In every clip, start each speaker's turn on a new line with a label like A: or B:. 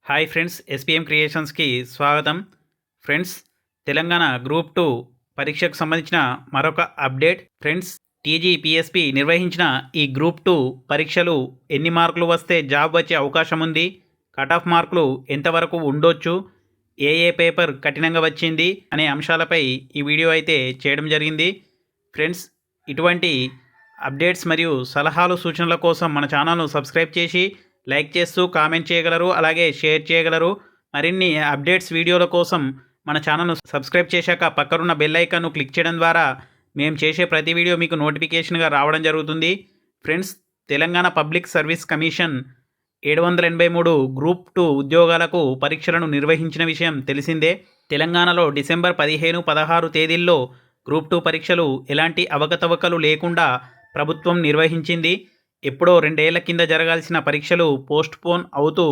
A: Hi friends, SPM క్రియేషన్స్కి స్వాగతం. Friends, Telangana group 2 పరీక్షకు సంబంధించిన మరొక అప్డేట్. ఫ్రెండ్స్, టీజీపీఎస్పీ నిర్వహించిన ఈ గ్రూప్ 2 పరీక్షలు ఎన్ని మార్కులు వస్తే జాబ్ వచ్చే అవకాశం ఉంది, కట్ ఆఫ్ మార్కులు ఎంతవరకు ఉండొచ్చు, ఏ పేపర్ కఠినంగా వచ్చింది అనే అంశాలపై ఈ వీడియో అయితే చేయడం జరిగింది. ఫ్రెండ్స్, ఇటువంటి అప్డేట్స్ మరియు సలహాలు సూచనల కోసం మన ఛానల్ను సబ్స్క్రైబ్ చేసి లైక్ చేస్తూ కామెంట్ చేయగలరు, అలాగే షేర్ చేయగలరు. మరిన్ని అప్డేట్స్ వీడియోల కోసం మన ఛానల్ను సబ్స్క్రైబ్ చేశాక పక్కనున్న బెల్ ఐకాన్ను క్లిక్ చేయడం ద్వారా మేము చేసే ప్రతి వీడియో మీకు నోటిఫికేషన్గా రావడం జరుగుతుంది. Friends, Telangana public service commission 783 group 2 ఉద్యోగాలకు పరీక్షలను నిర్వహించిన విషయం తెలిసిందే. తెలంగాణలో డిసెంబర్ 15, 16 తేదీల్లో గ్రూప్ 2 పరీక్షలు ఎలాంటి అవకతవకలు లేకుండా ప్రభుత్వం నిర్వహించింది. ఎప్పుడో 2 ఏళ్ల కింద జరగాల్సిన పరీక్షలు పోస్ట్పోన్ అవుతూ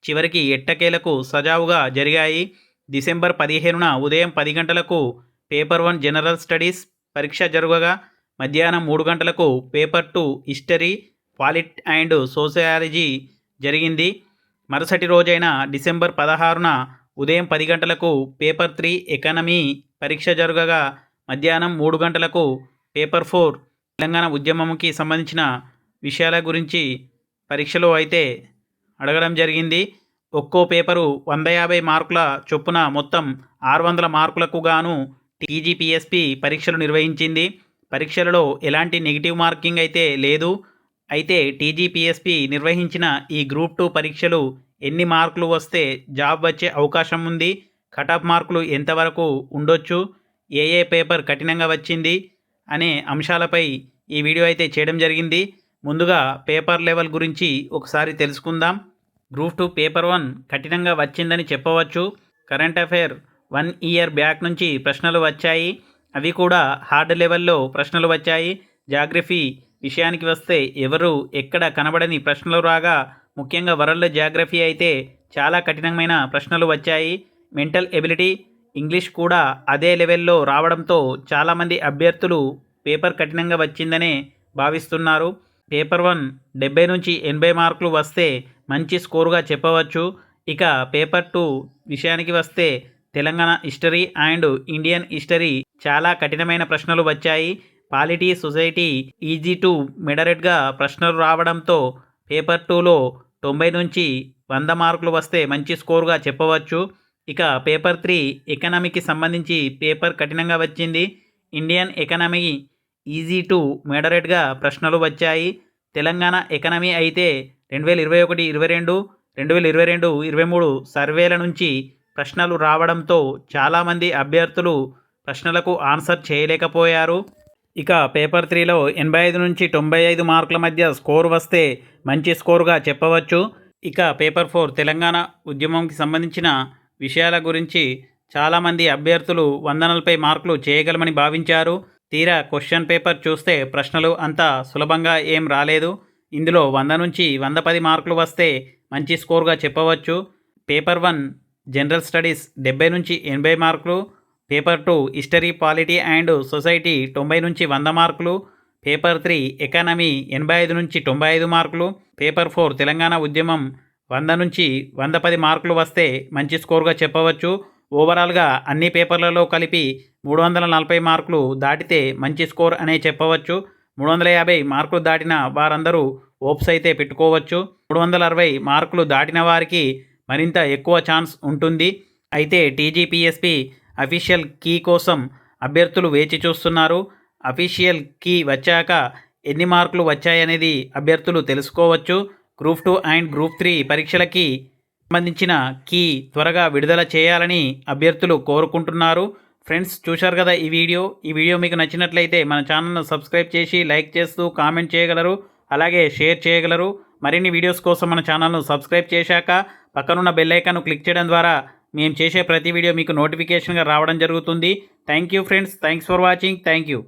A: చివరికి ఎట్టకేలకు సజావుగా జరిగాయి. డిసెంబర్ 15న ఉదయం 10 గంటలకు పేపర్ 1 జనరల్ స్టడీస్ పరీక్ష జరగగా, మధ్యాహ్నం 3 గంటలకు పేపర్ 2 హిస్టరీ, పాలిట్ అండ్ సోషియాలజీ జరిగింది. మరుసటి రోజైన డిసెంబర్ 16న ఉదయం 10 గంటలకు పేపర్ 3 ఎకానమీ పరీక్ష జరగగా, మధ్యాహ్నం 3 గంటలకు పేపర్ 4 తెలంగాణ ఉద్యమంకి సంబంధించిన విషయాల గురించి పరీక్షలో అయితే అడగడం జరిగింది. ఒక్కో పేపరు 150 మార్కుల చొప్పున మొత్తం 600 మార్కులకు గాను టీజీపీఎస్పీ పరీక్షలు నిర్వహించింది. పరీక్షలలో ఎలాంటి నెగిటివ్ మార్కింగ్ అయితే లేదు. అయితే టీజీపీఎస్పీ నిర్వహించిన ఈ గ్రూప్ 2 పరీక్షలు ఎన్ని మార్కులు వస్తే జాబ్ వచ్చే అవకాశం ఉంది, కట్ ఆఫ్ మార్కులు ఎంతవరకు ఉండొచ్చు, ఏ పేపర్ కఠినంగా వచ్చింది అనే అంశాలపై ఈ వీడియో అయితే చేయడం జరిగింది. ముందుగా పేపర్ లెవెల్ గురించి ఒకసారి తెలుసుకుందాం. గ్రూప్ 2 పేపర్ 1 కఠినంగా వచ్చిందని చెప్పవచ్చు. కరెంట్ అఫైర్ 1 ఇయర్ బ్యాక్ నుంచి ప్రశ్నలు వచ్చాయి, అవి కూడా హార్డ్ లెవెల్లో ప్రశ్నలు వచ్చాయి. జాగ్రఫీ విషయానికి వస్తే ఎవరు ఎక్కడ కనబడని ప్రశ్నలు రాగా, ముఖ్యంగా వరల్డ్ జాగ్రఫీ అయితే చాలా కఠినమైన ప్రశ్నలు వచ్చాయి. మెంటల్ ఎబిలిటీ, ఇంగ్లీష్ కూడా అదే లెవెల్లో రావడంతో చాలామంది అభ్యర్థులు పేపర్ కఠినంగా వచ్చిందనే భావిస్తున్నారు. పేపర్ 1 70 నుంచి 80 మార్కులు వస్తే మంచి స్కోరుగా చెప్పవచ్చు. ఇక పేపర్ 2 విషయానికి వస్తే Telangana history and Indian history చాలా కఠినమైన ప్రశ్నలు వచ్చాయి. పాలిటీ, సొసైటీ ఈజీ టు మెడరెట్గా ప్రశ్నలు రావడంతో పేపర్ 2లో 90 నుంచి 100 మార్కులు వస్తే మంచి స్కోరుగా చెప్పవచ్చు. ఇక పేపర్ 3 ఎకనామీకి సంబంధించి పేపర్ కఠినంగా వచ్చింది. ఇండియన్ ఎకనామీ ఈజీ టు మోడరేట్గా ప్రశ్నలు వచ్చాయి. తెలంగాణ ఎకనామీ అయితే 2021-22, 2022-23 సర్వేల నుంచి ప్రశ్నలు రావడంతో చాలామంది అభ్యర్థులు ప్రశ్నలకు ఆన్సర్ చేయలేకపోయారు. ఇక పేపర్ 3లో 85 నుంచి 95 మార్కుల మధ్య స్కోర్ వస్తే మంచి స్కోరుగా చెప్పవచ్చు. ఇక పేపర్ 4 తెలంగాణ ఉద్యమంకి సంబంధించిన విషయాల గురించి చాలామంది అభ్యర్థులు 140 మార్కులు చేయగలమని భావించారు. తీరా క్వశ్చన్ పేపర్ చూస్తే ప్రశ్నలు అంత సులభంగా ఏం రాలేదు. ఇందులో 100 నుంచి 110 మార్కులు వస్తే మంచి స్కోర్గా చెప్పవచ్చు. పేపర్ 1 జనరల్ స్టడీస్ 70 నుంచి 80 మార్కులు, paper 2 history, polity and society 90 నుంచి 100 మార్కులు, పేపర్ 3 ఎకానమీ 85 నుంచి 95 మార్కులు, పేపర్ 4 తెలంగాణ ఉద్యమం 100 నుంచి 110 మార్కులు వస్తే మంచి స్కోర్గా చెప్పవచ్చు. ఓవరాల్గా అన్ని పేపర్లలో కలిపి 340 మార్కులు దాటితే మంచి స్కోర్ అనే చెప్పవచ్చు. 350 మార్కులు దాటిన వారందరూ ఓప్స్ అయితే పెట్టుకోవచ్చు. 360 మార్కులు దాటిన వారికి మరింత ఎక్కువ ఛాన్స్ ఉంటుంది. అయితే టీజీపీఎస్పీ అఫీషియల్ కీ కోసం అభ్యర్థులు వేచి చూస్తున్నారు. అఫీషియల్ కీ వచ్చాక ఎన్ని మార్కులు వచ్చాయనేది అభ్యర్థులు తెలుసుకోవచ్చు. గ్రూప్ 2 అండ్ గ్రూప్ 3 పరీక్షలకి సంబంధించిన కీ త్వరగా విడుదల చేయాలని అభ్యర్థులు కోరుకుంటున్నారు. ఫ్రెండ్స్, చూశారు కదా ఈ వీడియో మీకు నచ్చినట్లయితే మన ఛానల్ను సబ్స్క్రైబ్ చేసి లైక్ చేస్తూ కామెంట్ చేయగలరు, అలాగే షేర్ చేయగలరు. మరిన్ని వీడియోస్ కోసం మన ఛానల్ను సబ్స్క్రైబ్ చేశాక పక్కనున్న బెల్ ఐకాన్ను క్లిక్ చేయడం ద్వారా మేము చేసే ప్రతి వీడియో మీకు నోటిఫికేషన్గా రావడం జరుగుతుంది. Thank you friends, thanks for watching. Thank you.